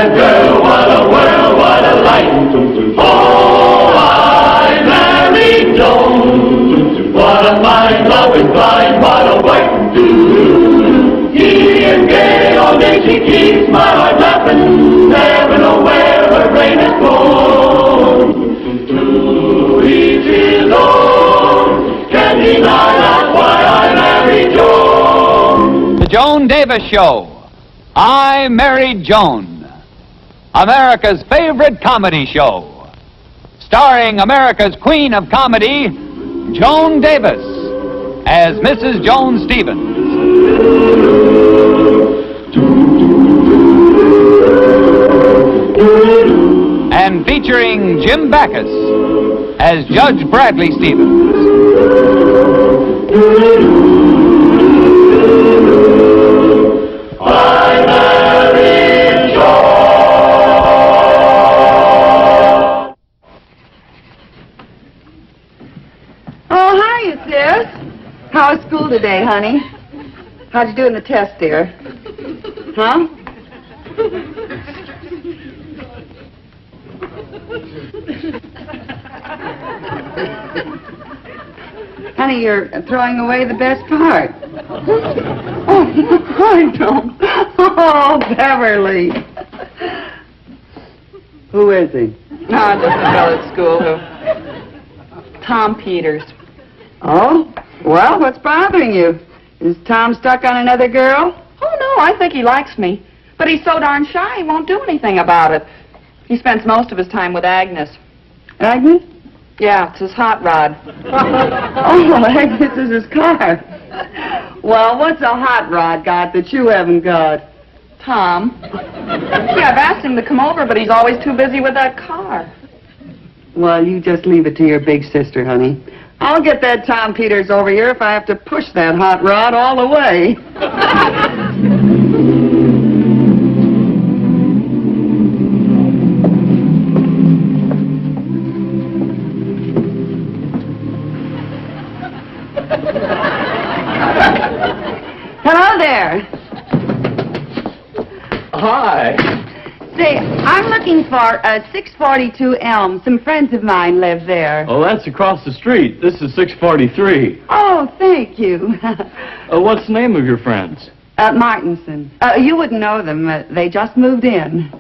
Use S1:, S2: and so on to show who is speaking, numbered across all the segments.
S1: that girl, what a world, what a life. Oh, I married Joan. What a fine, loving, blind, what a wife. Giddy and gay, all day she keeps my heart laughing. Never know where her brain has gone. To each his own. Can't deny that's why I married Joan.
S2: The Joan Davis Show. I Married Joan. America's favorite comedy show. Starring America's Queen of Comedy, Joan Davis, as Mrs. Joan Stevens. And featuring Jim Backus as Judge Bradley Stevens.
S1: I married Joan.
S3: Oh, hiya, sis. How was school today, honey? How'd you do in the test, dear? Huh? Honey, you're throwing away the best part. Oh, I don't. Oh, Beverly. Who is he?
S4: No, just a fellow at school who... Tom Peters.
S3: Oh? Well, what's bothering you? Is Tom stuck on another girl?
S4: Oh, no, I think he likes me. But he's so darn shy, he won't do anything about it. He spends most of his time with Agnes.
S3: Agnes?
S4: Yeah, it's his hot rod.
S3: Oh, Agnes is his car. Well, what's a hot rod got that you haven't got?
S4: Tom. Yeah, I've asked him to come over, but he's always too busy with that car.
S3: Well, you just leave it to your big sister, honey. I'll get that Tom Peters over here if I have to push that hot rod all the way. Hello there.
S5: Hi.
S3: Say, I'm looking for 642 Elm. Some friends of mine live there.
S5: Oh, that's across the street. This is 643.
S3: Oh, thank you.
S5: What's the name of your friends?
S3: Martinson. You wouldn't know them. They just moved in.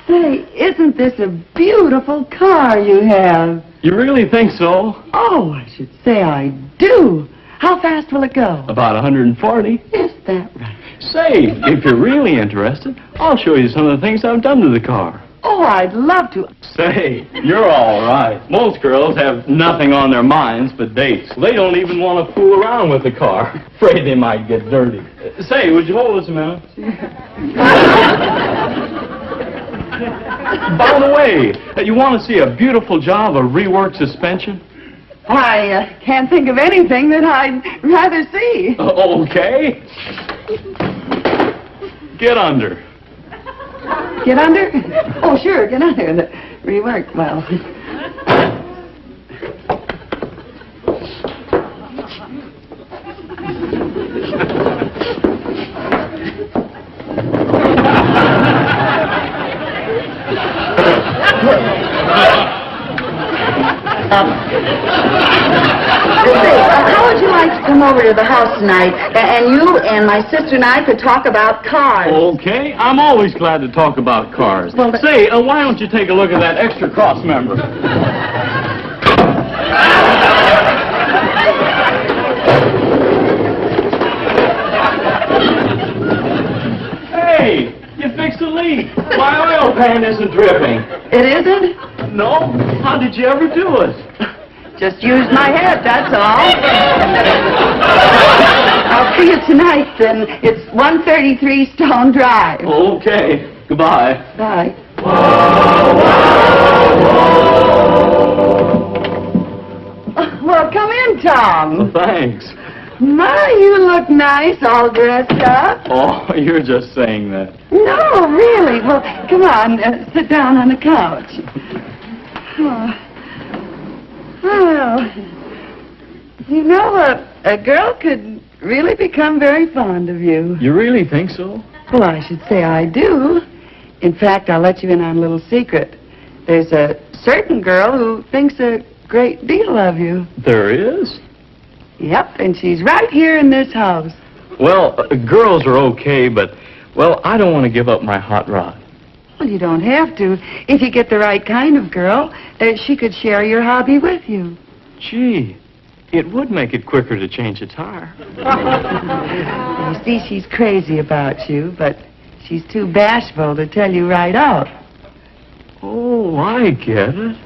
S3: Say, isn't this a beautiful car you have?
S5: You really think so?
S3: Oh, I should say I do. How fast will it go?
S5: About 140.
S3: Is that right?
S5: Say, if you're really interested, I'll show you some of the things I've done to the car.
S3: Oh, I'd love to.
S5: Say, you're all right. Most girls have nothing on their minds but dates. They don't even want to fool around with the car. Afraid they might get dirty. Say, would you hold us a minute? By the way, you want to see a beautiful job of reworked suspension?
S3: I can't think of anything that I'd rather see.
S5: Okay. Get under.
S3: Get under? Oh, sure, get under. The reworked, well. How would you like to come over to the house tonight, and you and my sister and I could talk about cars?
S5: Okay, I'm always glad to talk about cars.
S3: Well,
S5: say, why don't you take a look at that extra cross member? Hey, you fixed the leak. My oil pan isn't dripping.
S3: It isn't?
S5: No? How did you ever do it?
S3: Just used my head, that's all. I'll see you tonight, then. It's 133 Stone Drive.
S5: Okay. Goodbye.
S3: Bye. Well, come in, Tom.
S5: Well, thanks.
S3: My, you look nice, all dressed up.
S5: Oh, you're just saying that.
S3: No, really. Well, come on, sit down on the couch. Oh. Well, you know, a girl could really become very fond of you.
S5: You really think so?
S3: Well, I should say I do. In fact, I'll let you in on a little secret. There's a certain girl who thinks a great deal of you.
S5: There is?
S3: Yep, and she's right here in this house.
S5: Well, girls are okay, but, well, I don't want to give up my hot rod.
S3: Well, you don't have to. If you get the right kind of girl, she could share your hobby with you.
S5: Gee, it would make it quicker to change a tire.
S3: You see, she's crazy about you, but she's too bashful to tell you right out.
S5: Oh, I get it.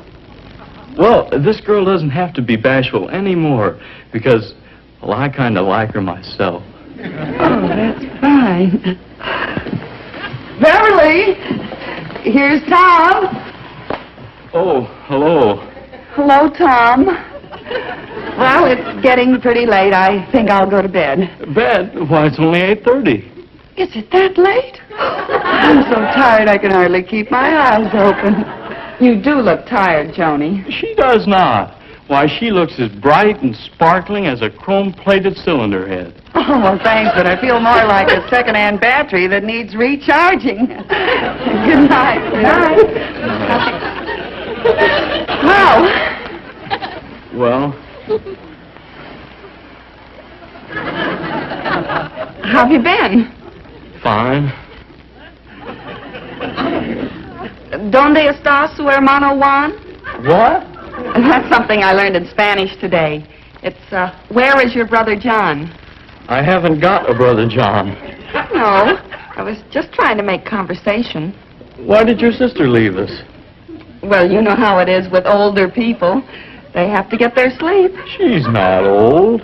S5: Well, this girl doesn't have to be bashful anymore because, well, I kind of like her myself.
S3: Oh, that's fine. Beverly, here's Tom.
S5: Oh, hello.
S3: Hello, Tom. Well, it's getting pretty late. I think I'll go to bed.
S5: Bed? Why, it's only 8:30.
S3: Is it that late? I'm so tired I can hardly keep my eyes open.
S4: You do look tired, Joni.
S5: She does not. Why, she looks as bright and sparkling as a chrome-plated cylinder head.
S3: Oh, well, thanks, but I feel more like a second-hand battery that needs recharging. Good night. Good night.
S5: Well?
S4: How have you been?
S5: Fine.
S4: ¿Dónde está su hermano Juan?
S5: What?
S4: That's something I learned in Spanish today. It's, where is your brother John?
S5: I haven't got a brother John.
S4: No, I was just trying to make conversation.
S5: Why did your sister leave us?
S4: Well, you know how it is with older people. They have to get their sleep.
S5: She's not old.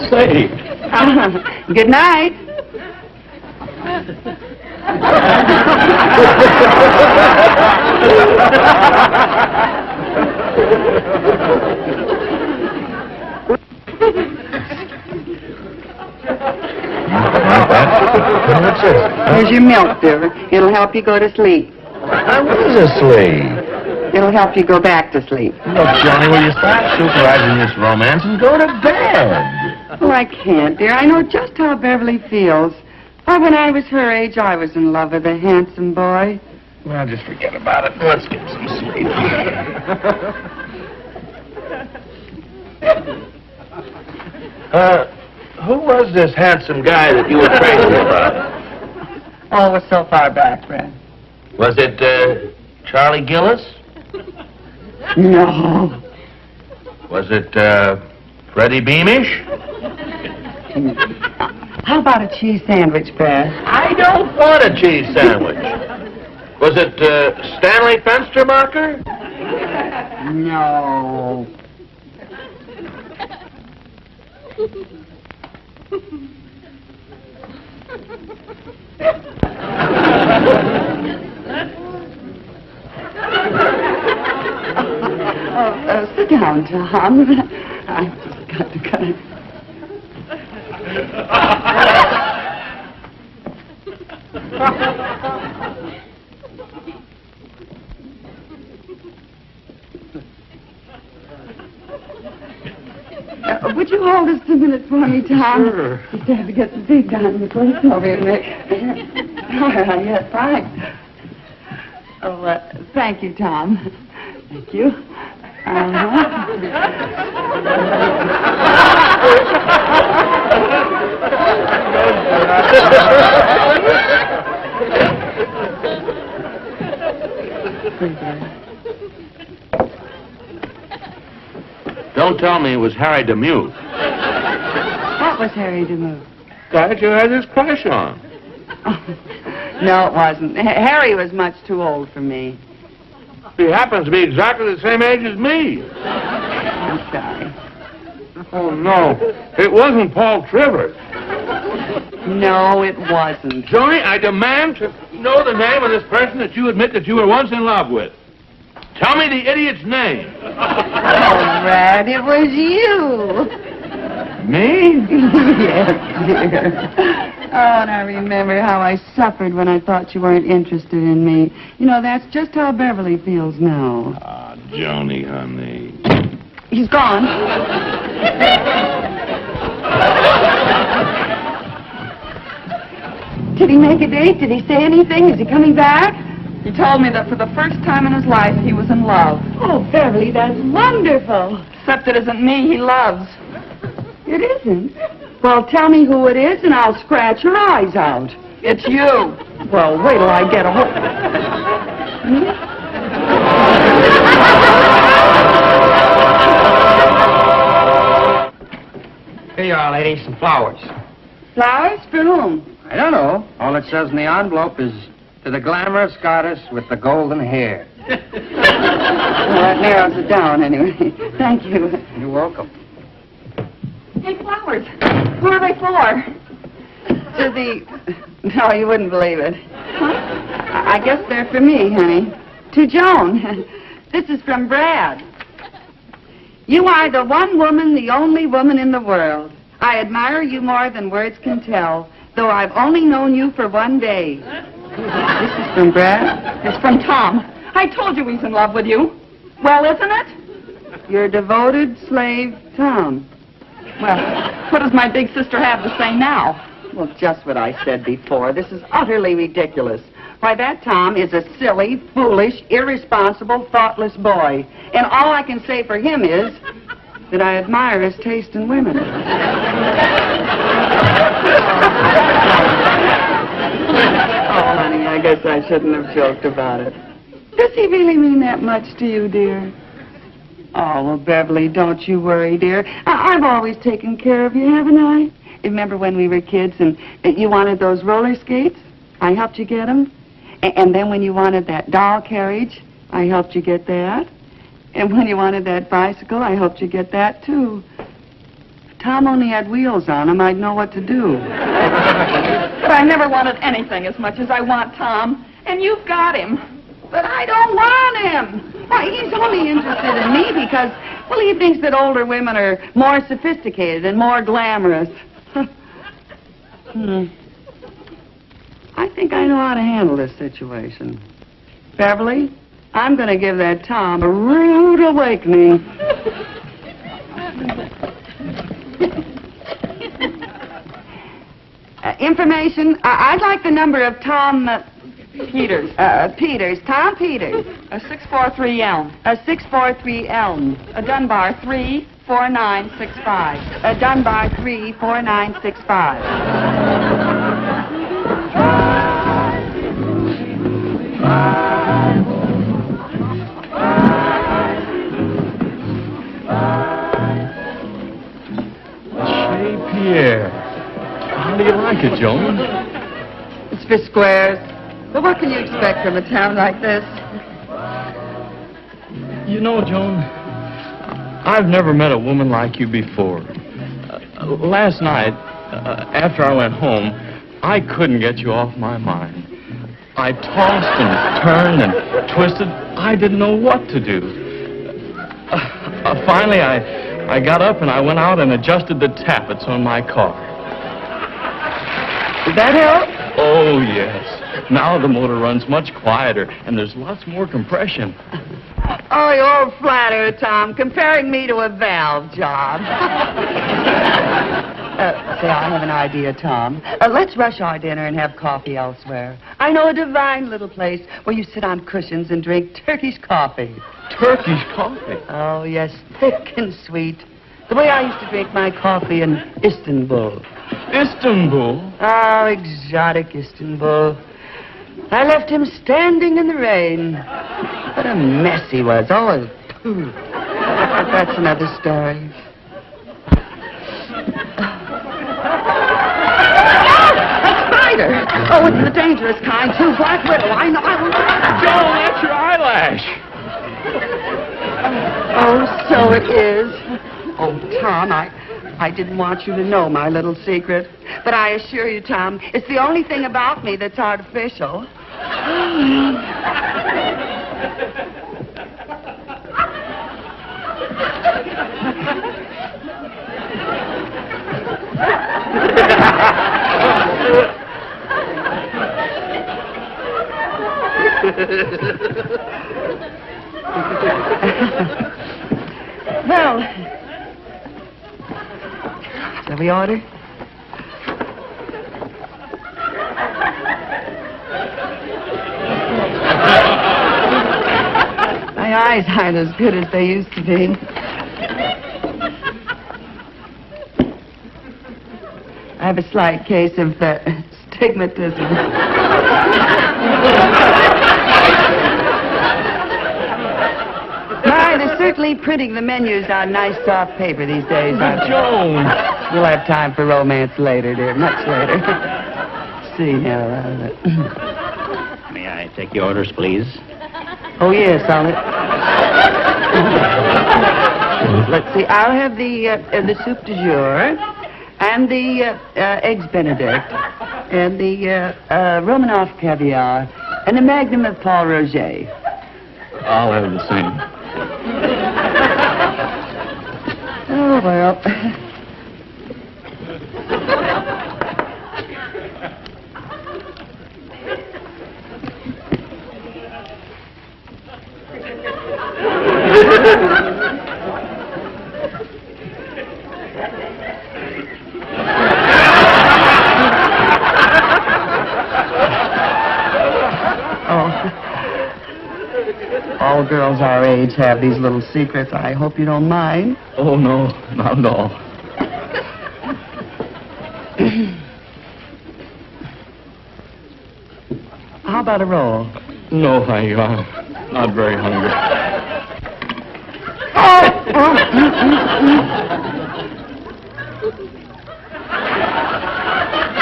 S5: Say.
S3: Good night. Here's your milk, dear. It'll help you go to sleep.
S6: I was asleep.
S3: It'll help you go back to sleep.
S6: Look, Johnny, will you stop supervising this romance and go to bed?
S3: Oh, I can't, dear. I know just how Beverly feels. Why, when I was her age, I was in love with a handsome boy.
S6: Well, just forget about it. Let's get some sleep. Who was this handsome guy that you were crazy about?
S3: Oh, it was so far back, Fred.
S6: Was it, Charlie Gillis?
S3: No.
S6: Was it, Freddie Beamish?
S3: How about a cheese sandwich, Fred?
S6: I don't want a cheese sandwich. Was it, Stanley Fenstermacher?
S3: No. Sit down, Tom. I've just got to cut it. Would you hold this 2 minutes for me, Tom?
S5: Sure.
S3: Just have to get the seat down the place over here, Nick. All right, yes, fine. Oh, thank you, Tom. Thank you.
S6: Don't tell me it was Harry Demuth.
S3: What was Harry Demuth?
S6: Guy that you had this crush on.
S3: No, it wasn't. Harry was much too old for me.
S6: He happens to be exactly the same age as me.
S3: I'm sorry.
S6: Oh, no. It wasn't Paul Trivers.
S3: No, it wasn't.
S6: Johnny, I demand to know the name of this person that you admit that you were once in love with. Tell me the idiot's name.
S3: Oh, Brad, it was you.
S6: Me?
S3: Yes, dear. and I remember how I suffered when I thought you weren't interested in me. You know, that's just how Beverly feels now.
S6: Ah, Joni, honey.
S3: He's gone. Did he make a date? Did he say anything? Is he coming back?
S4: He told me that for the first time in his life, he was in love.
S3: Oh, Beverly, that's wonderful.
S4: Except it isn't me he loves.
S3: It isn't? Well, tell me who it is, and I'll scratch your eyes out.
S4: It's you.
S3: Well, wait till I get a hold...
S7: Here you are, lady, some flowers.
S3: Flowers for whom?
S7: I don't know. All it says in the envelope is, to the glamorous goddess with the golden hair.
S3: Well, that narrows it down, anyway. Thank you.
S7: You're welcome.
S4: Hey, flowers. Who are they for?
S3: To the... No, you wouldn't believe it. I guess they're for me, honey. To Joan. This is from Brad. You are the one woman, the only woman in the world. I admire you more than words can tell, though I've only known you for one day. This is from Brad?
S4: It's from Tom. I told you he's in love with you. Well, isn't it?
S3: Your devoted slave, Tom.
S4: Well, what does my big sister have to say now?
S3: Well, just what I said before. This is utterly ridiculous. Why, that Tom is a silly, foolish, irresponsible, thoughtless boy. And all I can say for him is that I admire his taste in women. Oh, honey, I guess I shouldn't have joked about it. Does he really mean that much to you, dear? Oh, well, Beverly, don't you worry, dear. I've always taken care of you, haven't I? Remember when we were kids and you wanted those roller skates? I helped you get them. And then when you wanted that doll carriage, I helped you get that. And when you wanted that bicycle, I helped you get that, too. If Tom only had wheels on him, I'd know what to do.
S4: But I never wanted anything as much as I want Tom. And you've got him.
S3: But I don't want him. Why, he's only interested in me because, well, he thinks that older women are more sophisticated and more glamorous. I think I know how to handle this situation. Beverly, I'm going to give that Tom a rude awakening. Information, I'd like the number of Tom...
S4: Peters.
S3: Peters. Tom Peters.
S4: A 643 Elm.
S3: A 643 Elm.
S4: A Dunbar 34965.
S3: A Dunbar 34965.
S5: Pierre. How do you like it, Joan?
S3: It's for squares. But what can you expect from a town like this?
S5: You know, Joan, I've never met a woman like you before. Last night, after I went home, I couldn't get you off my mind. I tossed and turned and twisted. I didn't know what to do. Finally, I got up and I went out and adjusted the tappets on my car.
S3: Did that help?
S5: Oh, yes. Now the motor runs much quieter, and there's lots more compression.
S3: Oh, you old flatterer, Tom, comparing me to a valve job. Say, I have an idea, Tom. Let's rush our dinner and have coffee elsewhere. I know a divine little place where you sit on cushions and drink Turkish coffee.
S5: Turkish coffee?
S3: Oh, yes, thick and sweet. The way I used to drink my coffee in Istanbul.
S5: Istanbul?
S3: Oh, exotic Istanbul. I left him standing in the rain. What a mess he was. Oh, pooh. But that's another story. A spider! Oh, it's the dangerous kind, too. Black widow. I know.
S5: Joan, that's your eyelash.
S3: Oh, so it is. Oh, Tom, I didn't want you to know my little secret. But I assure you, Tom, it's the only thing about me that's artificial. Well, shall we order? My eyes aren't as good as they used to be. I have a slight case of stigmatism. My, they're certainly printing the menus on nice soft paper these days, aren't they?
S5: Joan!
S3: We'll have time for romance later, dear, much later. See now.
S7: May I take your orders, please?
S3: Oh, yes, let's see, I'll have the soup du jour, and the eggs Benedict, and the Romanoff caviar, and a magnum of Paul Roger.
S5: I'll have the same.
S3: Oh, well. All girls our age have these little secrets. I hope you don't mind.
S5: Oh, no, not at all.
S3: How about a roll?
S5: No, thank you. I'm not very hungry.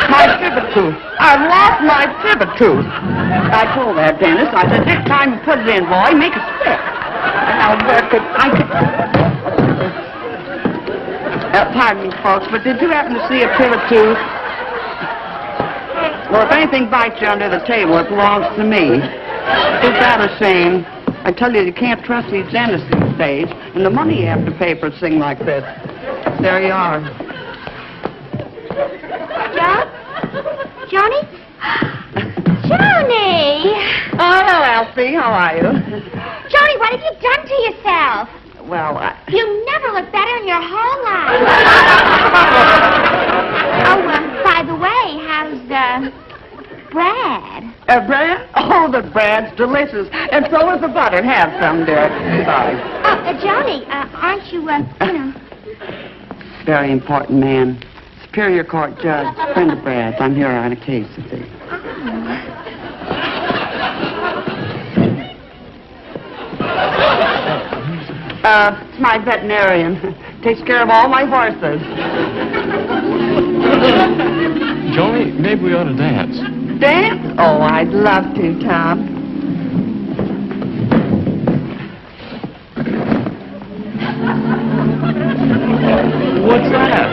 S3: My trivet tooth. I've lost my trivet tooth. I told that dentist, I said, next time you put it in, boy, make it stick. Now, where could I could... pardon me, folks, but did you happen to see a trivet tooth? Well, if anything bites you under the table, it belongs to me. Is that a shame? I tell you, you can't trust these dentists these days, and the money you have to pay for a thing like this. There you are.
S8: John? Johnny? Johnny!
S3: Oh, hello, Elsie. How are you?
S8: Johnny, what have you done to yourself?
S3: Well,
S8: You never looked better in your whole life. By the way, how's, Brad?
S3: Brad? Oh, the Brad's delicious. And so is the butter. Have some, dear. Sorry.
S8: Johnny, aren't you,
S3: Very important man. Superior Court judge. Friend of Brad's. I'm here on a case, you see. It's my veterinarian. Takes care of all my horses.
S5: Johnny, maybe we ought to dance.
S3: Dance? Oh, I'd love to, Tom.
S5: What's that?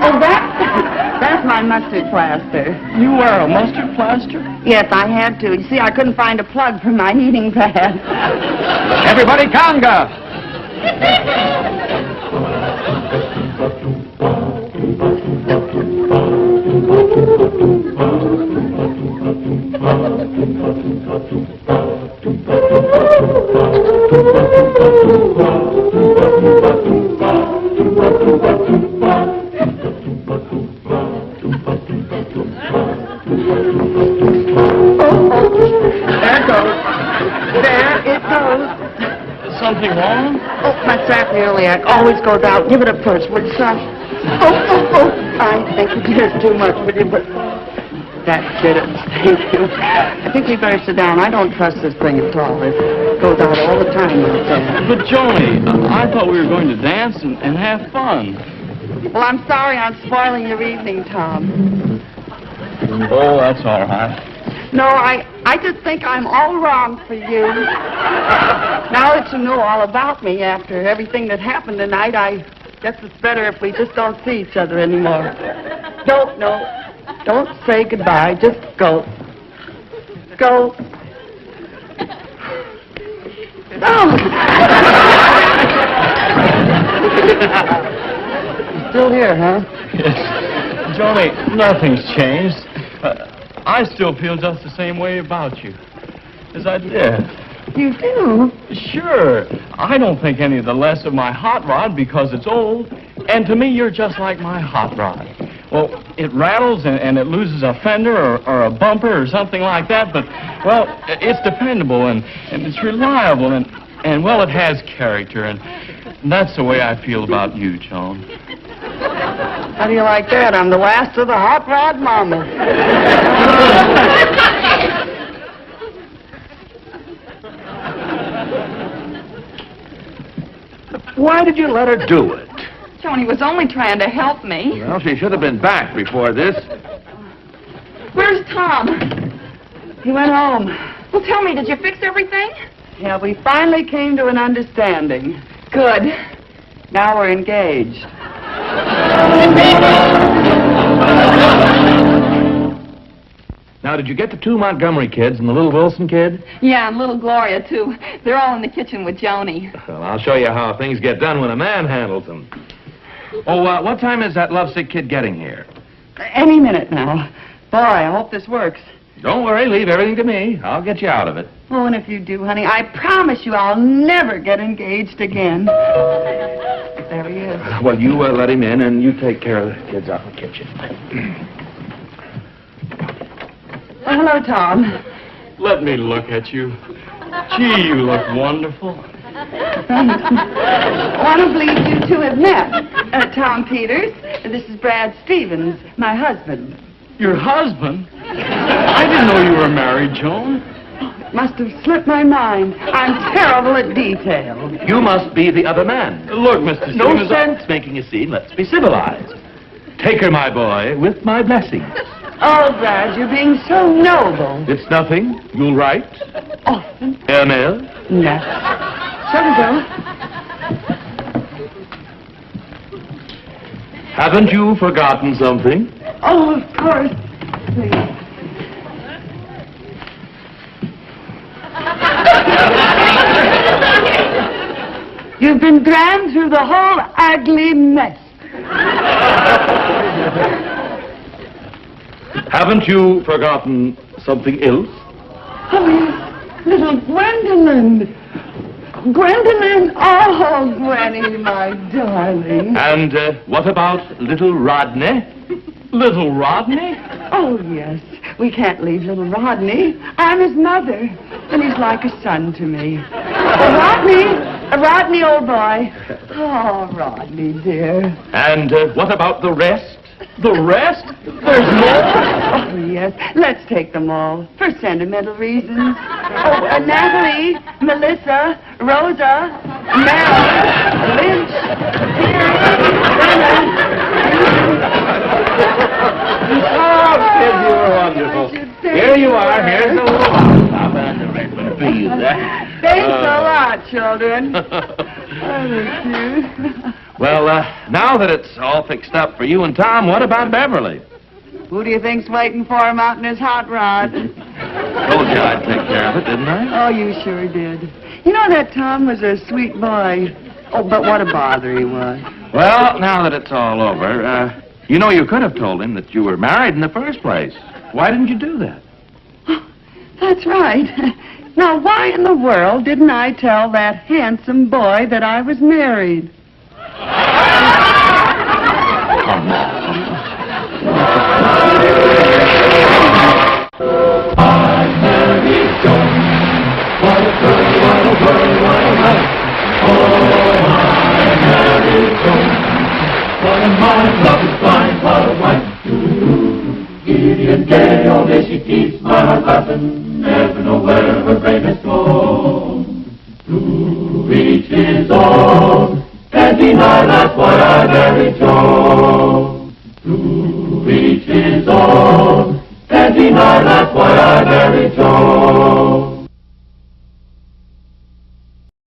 S3: Oh, that's my mustard plaster.
S5: You wear a mustard plaster?
S3: Yes, I had to. You see, I couldn't find a plug for my heating pad.
S2: Everybody conga!
S3: There it goes.
S5: Something wrong?
S3: Oh, my sapnioliac always goes out. Give it a push, would you, son? Oh. I think it is too much, but that did it. Thank you. I think we better sit down. I don't trust this thing at all. It goes out all the time like that.
S5: But, Johnny, I thought we were going to dance and have fun.
S3: Well, I'm sorry I'm spoiling your evening, Tom.
S5: Oh, that's all right.
S3: No, I just think I'm all wrong for you. Now that you know all about me after everything that happened tonight, I guess it's better if we just don't see each other anymore. Don't say goodbye. Just go. Go. Oh. Still here, huh?
S5: Yes. Johnny, nothing's changed. I still feel just the same way about you. Yes, I did.
S3: You do?
S5: Sure. I don't think any the less of my hot rod because it's old. And to me, you're just like my hot rod. Well, it rattles and it loses a fender or a bumper or something like that, but, well, it's dependable and it's reliable and, well, it has character, and that's the way I feel about you, Joan.
S3: How do you like that? I'm the last of the hot rod mama.
S6: Why did you let her do it?
S4: Joan, was only trying to help me.
S6: Well, she should have been back before this.
S4: Where's Tom?
S3: He went home.
S4: Well, tell me, did you fix everything?
S3: Yeah, we finally came to an understanding.
S4: Good.
S3: Now we're engaged.
S6: Now, did you get the 2 Montgomery kids and the little Wilson kid?
S4: Yeah, and little Gloria, too. They're all in the kitchen with Joni.
S6: Well, I'll show you how things get done when a man handles them. Oh, what time is that lovesick kid getting here?
S3: Any minute now. Boy, I hope this works.
S6: Don't worry, leave everything to me. I'll get you out of it.
S3: Oh, and if you do, honey, I promise you I'll never get engaged again. There he is.
S6: Well, you let him in, and you take care of the kids out in the kitchen.
S3: Oh, hello, Tom.
S5: Let me look at you. Gee, you look wonderful.
S3: I don't believe you two have met. Tom Peters, this is Brad Stevens, my husband.
S5: Your husband? I didn't know you were married, Joan.
S3: It must have slipped my mind. I'm terrible at detail.
S6: You must be the other man.
S5: Look, Mr.
S6: No
S5: Stevens,
S6: sense making a scene. Let's be civilized. Take her, my boy, with my blessing.
S3: Oh, Brad, you're being so noble.
S6: It's nothing. You'll write.
S3: Often.
S6: ML.
S3: No. So we go.
S6: Haven't you forgotten something?
S3: Oh, of course. Please. You've been crammed through the whole ugly mess.
S6: Haven't you forgotten something else?
S3: Oh, yes. Little Gwendolyn. Gwendolyn. Oh, Gwenny, my darling.
S6: And what about little Rodney?
S5: Little Rodney?
S3: Oh, yes. We can't leave little Rodney. I'm his mother, and he's like a son to me. Rodney, old boy. Oh, Rodney, dear.
S6: And what about the rest?
S5: The rest? There's more?
S3: Oh, yes. Let's take them all for sentimental reasons. Oh, Natalie, Melissa, Rosa, Mel, Lynch,
S6: Oh, kids, you were wonderful. Here you are. Here's a little lollipop and the red one for you.
S3: Thanks a lot, children. Oh, they're cute.
S6: Well, now that it's all fixed up for you and Tom, what about Beverly?
S3: Who do you think's waiting for him out in his hot rod?
S6: Told you I'd take care of it, didn't I?
S3: Oh, you sure did. You know that Tom was a sweet boy. Oh, but what a bother he was.
S6: Well, now that it's all over, you know you could have told him that you were married in the first place. Why didn't you do that?
S3: That's right. Now, why in the world didn't I tell that handsome boy that I was married?
S6: Come on.
S1: I'm Mary Joan. What a girl, what a world, what a life. Oh, I'm Mary Joan. What a mind, love is blind, what a wife. Giddy and gay, all day she keeps my heart laughing. Never know where her brain has gone. To each his own, and deny that's why I married Joan. To each his own, and deny that's why I married Joan.